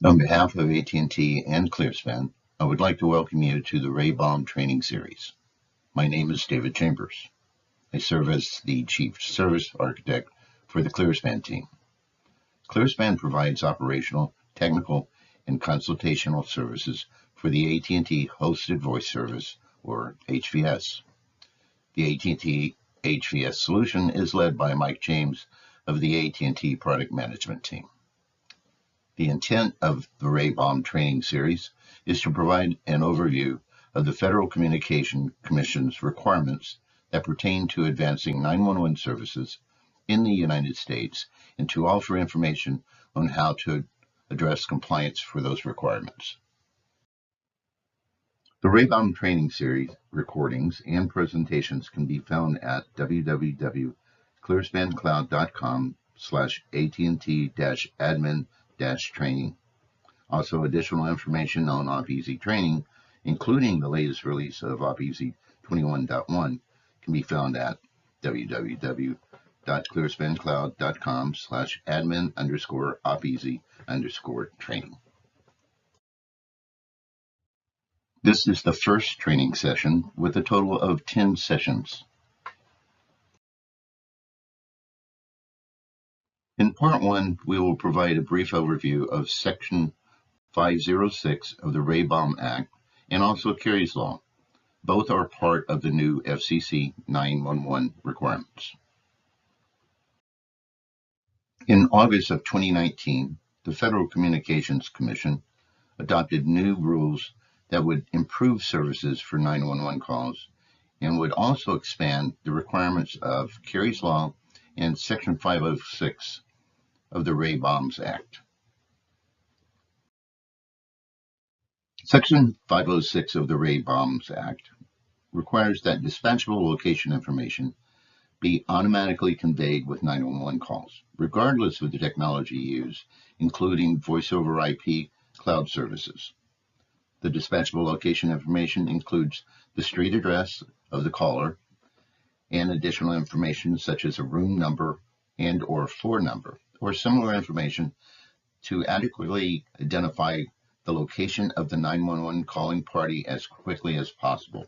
On behalf of AT&T and Clearspan, I would like to welcome you to the Baum training series. My name is David Chambers. I serve as the Chief Service Architect for the Clearspan team. Clearspan provides operational, technical, and consultational services for the AT&T Hosted Voice Service, or HVS. The AT&T HVS solution is led by Mike James of the AT&T Product Management team. The intent of the Baum training series is to provide an overview of the Federal Communications Commission's requirements that pertain to advancing 911 services in the United States and to offer information on how to address compliance for those requirements. The Baum training series recordings and presentations can be found at www.clearspancloud.com/AT&T-admin-training. Also, additional information on OpEasy training, including the latest release of OpEasy 21.1, can be found at www.clearspancloud.com/admin_OpEasy_training. This is the first training session with a total of 10 sessions. In Part 1, we will provide a brief overview of Section 506 of the Baum Act and also Kerry's Law. Both are part of the new FCC 911 requirements. In August of 2019, the Federal Communications Commission adopted new rules that would improve services for 911 calls and would also expand the requirements of Kerry's Law and Section 506 of the Baum Act. Section 506 of the Baum Act requires that dispatchable location information be automatically conveyed with 911 calls, regardless of the technology used, including voice over IP cloud services. The dispatchable location information includes the street address of the caller and additional information such as a room number and/or floor number, or similar information to adequately identify the location of the 911 calling party as quickly as possible.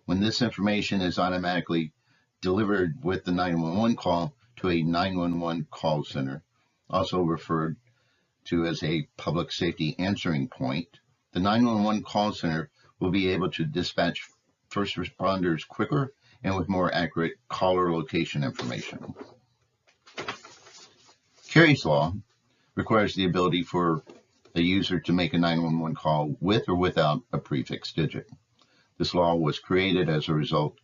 When this information is automatically delivered with the 911 call to a 911 call center, also referred to as a public safety answering point, the 911 call center will be able to dispatch first responders quicker and with more accurate caller location information. Kerry's Law requires the ability for a user to make a 911 call with or without a prefix digit. This law was created as a result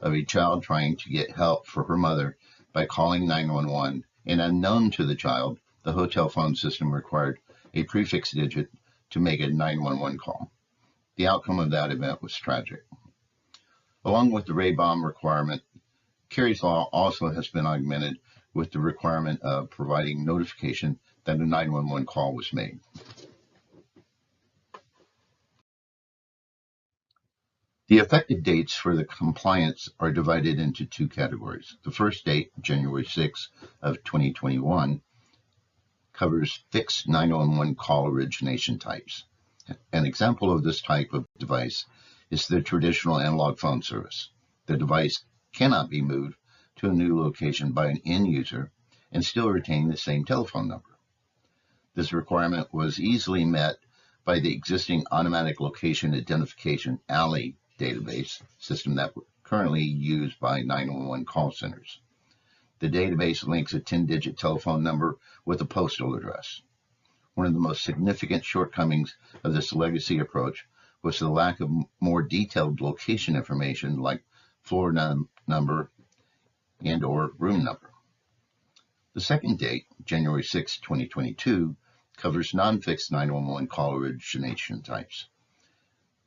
of a child trying to get help for her mother by calling 911, and unknown to the child, the hotel phone system required a prefix digit to make a 911 call. The outcome of that event was tragic. Along with the Baum requirement, Kerry's Law also has been augmented with the requirement of providing notification that a 911 call was made. The effective dates for the compliance are divided into two categories. The first date, January 6 of 2021, covers fixed 911 call origination types. An example of this type of device is the traditional analog phone service. The device cannot be moved to a new location by an end user and still retain the same telephone number. This requirement was easily met by the existing automatic location identification ALI database system that currently used by 911 call centers. The database links a 10-digit telephone number with a postal address. One of the most significant shortcomings of this legacy approach was the lack of more detailed location information like floor number and/or room number. The second date, January 6, 2022, covers non-fixed 911 call origination types.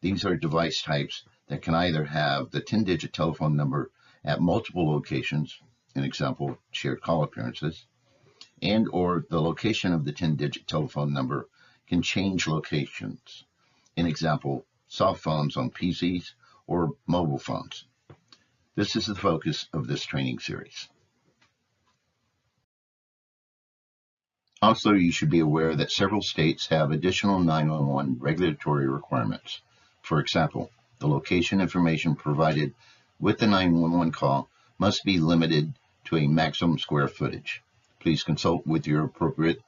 These are device types that can either have the 10-digit telephone number at multiple locations, an example, shared call appearances, and/or the location of the 10-digit telephone number can change locations, an example, soft phones on PCs or mobile phones. This is the focus of this training series. Also, you should be aware that several states have additional 911 regulatory requirements. For example, the location information provided with the 911 call must be limited to a maximum square footage. Please consult with your appropriate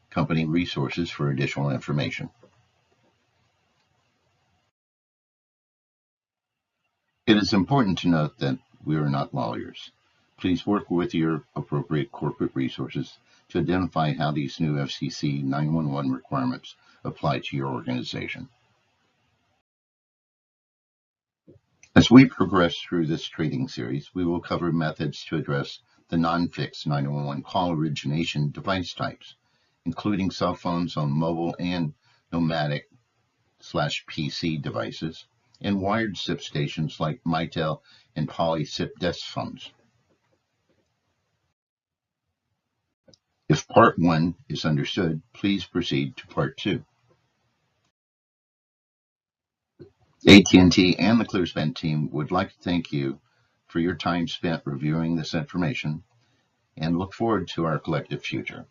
company resources for additional information. It is important to note that we are not lawyers. Please work with your appropriate corporate resources to identify how these new FCC 911 requirements apply to your organization. As we progress through this training series, we will cover methods to address the non-fixed 911 call origination device types, including cell phones on mobile and nomadic/PC devices, and wired SIP stations like Mitel and Poly SIP desk phones. If Part 1 is understood, please proceed to Part 2. AT&T and the ClearSpan team would like to thank you for your time spent reviewing this information and look forward to our collective future.